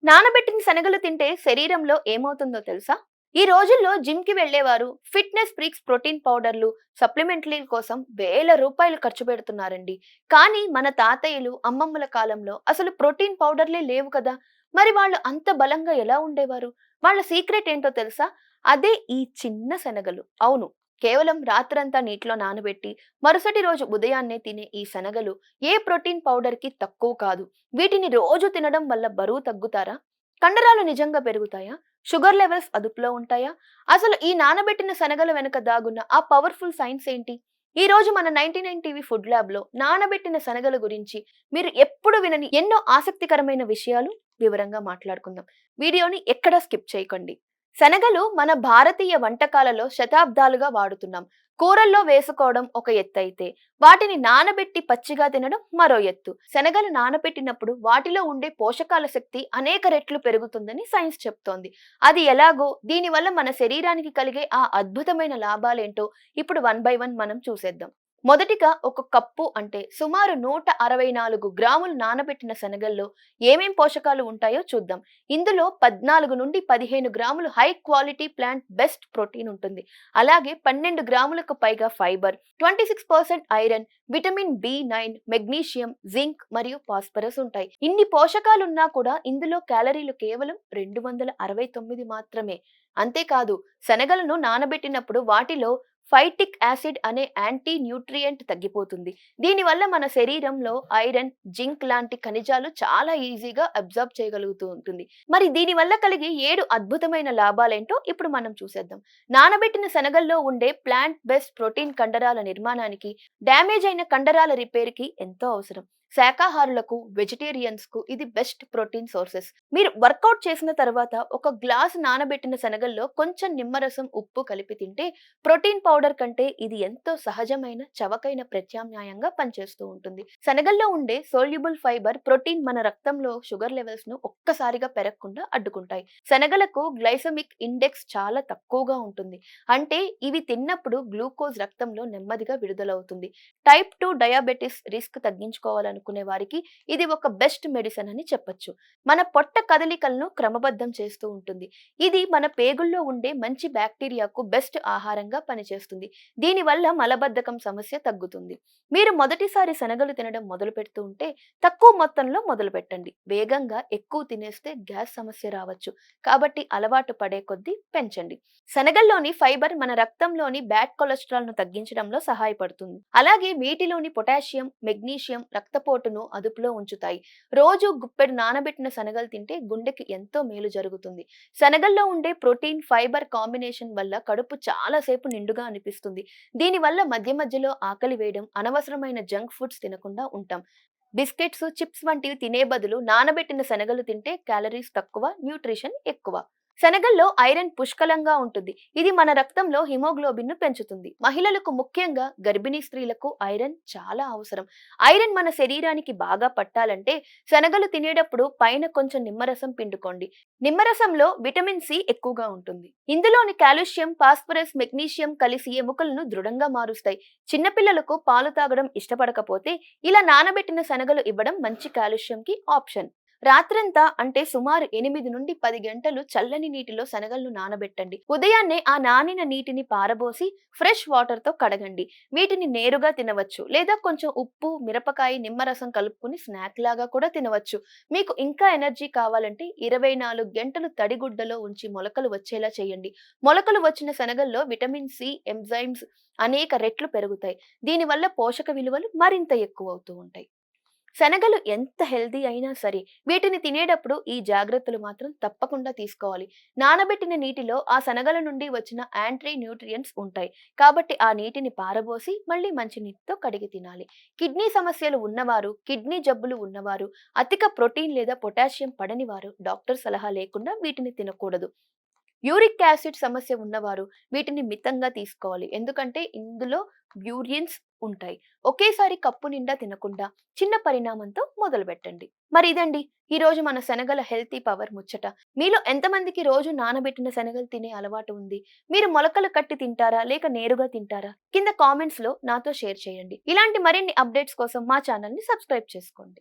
నానబెట్టిన శనగలు తింటే శరీరంలో ఏమవుతుందో తెలుసా? ఈ రోజుల్లో జిమ్ కి వెళ్లేవారు ఫిట్నెస్ ఫ్రీక్స్ ప్రోటీన్ పౌడర్లు, సప్లిమెంటరీ కోసం వేల రూపాయలు ఖర్చు పెడుతున్నారండి. కానీ మన తాతయ్యలు, అమ్మమ్మల కాలంలో అసలు ప్రోటీన్ పౌడర్లే లేవు కదా. మరి వాళ్ళు అంత బలంగా ఎలా ఉండేవారు? వాళ్ళ సీక్రెట్ ఏంటో తెలుసా? అదే ఈ చిన్న శనగలు. అవును. కేవలం రాత్రంతా నీటిలో నానబెట్టి మరుసటి రోజు ఉదయాన్నే తినే ఈ శనగలు ఏ ప్రోటీన్ పౌడర్ కి తక్కువ కాదు. వీటిని రోజు తినడం వల్ల బరువు తగ్గుతారా? కండరాలు నిజంగా పెరుగుతాయా? షుగర్ లెవెల్స్ అదుపులో ఉంటాయా? అసలు ఈ నానబెట్టిన శనగల వెనుక దాగున్న ఆ పవర్ఫుల్ సైన్స్ ఏంటి? ఈ రోజు మన 99 టీవీ ఫుడ్ ల్యాబ్ లో నానబెట్టిన శనగల గురించి మీరు ఎప్పుడు వినని ఎన్నో ఆసక్తికరమైన విషయాలు వివరంగా మాట్లాడుకుందాం. వీడియోని ఎక్కడా స్కిప్ చేయకండి. శనగలు మన భారతీయ వంటకాలలో శతాబ్దాలుగా వాడుతున్నాం. కూరల్లో వేసుకోవడం ఒక ఎత్తు అయితే, వాటిని నానబెట్టి పచ్చిగా తినడం మరో ఎత్తు. శనగలు నానబెట్టినప్పుడు వాటిలో ఉండే పోషకాల శక్తి అనేక రెట్లు పెరుగుతుందని సైన్స్ చెప్తోంది. అది ఎలాగో, దీనివల్ల మన శరీరానికి కలిగే ఆ అద్భుతమైన లాభాలేంటో ఇప్పుడు వన్ బై వన్ మనం చూసేద్దాం. మొదటిగా ఒక కప్పు అంటే సుమారు 164 గ్రాములు నానబెట్టిన శనగల్లో ఏమేం పోషకాలు ఉంటాయో చూద్దాం. ఇందులో 14 నుండి 15 గ్రాములు high quality plant best protein ఉంటుంది. అలాగే 12 గ్రాములకు పైగా fibre, 26% iron, vitamin B nine, magnesium, zinc మరియు ఫాస్ఫరస్ ఉంటాయి. ఇన్ని పోషకాలున్నా కూడా ఇందులో క్యాలరీలు కేవలం 269 మాత్రమే. అంతేకాదు, శనగలను నానబెట్టినప్పుడు వాటిలో ఫైటిక్ యాసిడ్ అనే యాంటీ న్యూట్రియంట్ తగ్గిపోతుంది. దీనివల్ల మన శరీరంలో ఐరన్, జింక్ లాంటి ఖనిజాలు చాలా ఈజీగా అబ్జర్బ్ చేయగలుగుతూ ఉంటుంది. మరి దీనివల్ల కలిగే 7 అద్భుతమైన లాభాలేంటో ఇప్పుడు మనం చూసేద్దాం. నానబెట్టిన శనగల్లో ఉండే ప్లాంట్ బేస్డ్ ప్రోటీన్ కండరాల నిర్మాణానికి, డ్యామేజ్ అయిన కండరాల రిపేర్ కి ఎంతో అవసరం. శాకాహారులకు, వెజిటేరియన్స్ కు ఇది బెస్ట్ ప్రోటీన్ సోర్సెస్. మీరు వర్కౌట్ చేసిన తర్వాత ఒక గ్లాస్ నానబెట్టిన శనగల్లో కొంచెం నిమ్మరసం, ఉప్పు కలిపి తింటే ప్రోటీన్ పౌడర్ కంటే ఇది ఎంతో సహజమైన, చవకైన ప్రత్యామ్నాయంగా పనిచేస్తూ ఉంటుంది. శనగల్లో ఉండే సోల్యుబుల్ ఫైబర్, ప్రోటీన్ మన రక్తంలో షుగర్ లెవెల్స్ ను ఒక్కసారిగా పెరగకుండా అడ్డుకుంటాయి. శనగలకు గ్లైసెమిక్ ఇండెక్స్ చాలా తక్కువగా ఉంటుంది. అంటే ఇవి తిన్నప్పుడు గ్లూకోజ్ రక్తంలో నెమ్మదిగా విడుదలవుతుంది. టైప్ 2 డయాబెటిస్ రిస్క్ తగ్గించుకోవాలనుకునే వారికి ఇది ఒక బెస్ట్ మెడిసిన్ అని చెప్పొచ్చు. మన పొట్ట కదలికలను క్రమబద్ధం చేస్తూ ఉంటుంది. ఇది మన పేగుల్లో ఉండే మంచి బ్యాక్టీరియాకు బెస్ట్ ఆహారంగా పనిచేస్తుంది. దీనివల్ల మలబద్ధకం సమస్య తగ్గుతుంది. మీరు మొదటిసారి శనగలు తినడం మొదలు పెడుతూ ఉంటే తక్కువ మొత్తంలో మొదలు పెట్టండి. వేగంగా ఎక్కువ తినేస్తే గ్యాస్ సమస్య రావచ్చు. కాబట్టి అలవాటు పడే కొద్దీ పెంచండి. శనగల్లోని ఫైబర్ మన రక్తంలోని బ్యాడ్ కొలెస్ట్రాల్ ను తగ్గించడంలో సహాయపడుతుంది. అలాగే వీటిలోని పొటాషియం, మెగ్నీషియం రక్తపోటును అదుపులో ఉంచుతాయి. రోజు గుప్పెడు నానబెట్టిన శనగలు తింటే గుండెకి ఎంతో మేలు జరుగుతుంది. శనగల్లో ఉండే ప్రోటీన్, ఫైబర్ కాంబినేషన్ వల్ల కడుపు చాలా సేపు నిండుగా అనిపిస్తుంది. దీనివల్ల మధ్య మధ్యలో ఆకలి వేయడం, అనవసరమైన జంక్ ఫుడ్స్ తినకుండా ఉంటాం. బిస్కెట్స్, చిప్స్ వంటివి తినే బదులు నానబెట్టిన శనగలు తింటే క్యాలరీస్ తక్కువ, న్యూట్రిషన్ ఎక్కువ. శనగల్లో ఐరన్ పుష్కలంగా ఉంటుంది. ఇది మన రక్తంలో హిమోగ్లోబిన్ ను పెంచుతుంది. మహిళలకు, ముఖ్యంగా గర్భిణీ స్త్రీలకు ఐరన్ చాలా అవసరం. ఐరన్ మన శరీరానికి బాగా పట్టాలంటే శనగలు తినేటప్పుడు పైన కొంచెం నిమ్మరసం పిండుకోండి. నిమ్మరసంలో విటమిన్ సి ఎక్కువగా ఉంటుంది. ఇందులోని కాల్షియం, ఫాస్ఫరస్, మెగ్నీషియం కలిసి ఎముకలను దృఢంగా మారుస్తాయి. చిన్నపిల్లలకు పాలు తాగడం ఇష్టపడకపోతే ఇలా నానబెట్టిన శనగలు ఇవ్వడం మంచి కాల్షియం కి ఆప్షన్. రాత్రంతా అంటే సుమారు 8 నుండి 10 గంటలు చల్లని నీటిలో శనగలను నానబెట్టండి. ఉదయాన్నే ఆ నానిన నీటిని పారబోసి ఫ్రెష్ వాటర్ తో కడగండి. వీటిని నేరుగా తినవచ్చు, లేదా కొంచెం ఉప్పు, మిరపకాయ, నిమ్మరసం కలుపుకుని స్నాక్ లాగా కూడా తినవచ్చు. మీకు ఇంకా ఎనర్జీ కావాలంటే 24 గంటలు తడిగుడ్డలో ఉంచి మొలకలు వచ్చేలా చేయండి. మొలకలు వచ్చిన శనగల్లో విటమిన్ సి, ఎంజైమ్స్ అనేక రెట్లు పెరుగుతాయి. దీనివల్ల పోషక విలువలు మరింత ఎక్కువ అవుతూ ఉంటాయి. శనగలు ఎంత హెల్తీ అయినా సరే వీటిని తినేటప్పుడు ఈ జాగ్రత్తలు మాత్రం తప్పకుండా తీసుకోవాలి. నానబెట్టిన నీటిలో ఆ శనగల నుండి వచ్చిన యాంటీ న్యూట్రియంట్స్ ఉంటాయి. కాబట్టి ఆ నీటిని పారబోసి మళ్ళీ మంచి నీటితో కడిగి తినాలి. కిడ్నీ సమస్యలు ఉన్నవారు, కిడ్నీ జబ్బులు ఉన్నవారు, అధిక ప్రోటీన్ లేదా పొటాషియం పడని వారు డాక్టర్ సలహా లేకుండా వీటిని తినకూడదు. యూరిక్ యాసిడ్ సమస్య ఉన్నవారు వీటిని మితంగా తీసుకోవాలి. ఎందుకంటే ఇందులో బ్యూరియన్స్ ఉంటాయి. ఒకేసారి కప్పు నిండా తినకుండా చిన్న పరిణామంతో మొదలు పెట్టండి. మరి ఇదండి ఈ రోజు మన శనగల హెల్తీ పవర్ ముచ్చట. మీలో ఎంతమందికి రోజు నానబెట్టిన శనగలు తినే అలవాటు ఉంది? మీరు మొలకలు కట్టి తింటారా, లేక నేరుగా తింటారా? కింద కామెంట్స్ లో నాతో షేర్ చేయండి. ఇలాంటి మరిన్ని అప్డేట్స్ కోసం మా ఛానల్ ని సబ్స్క్రైబ్ చేసుకోండి.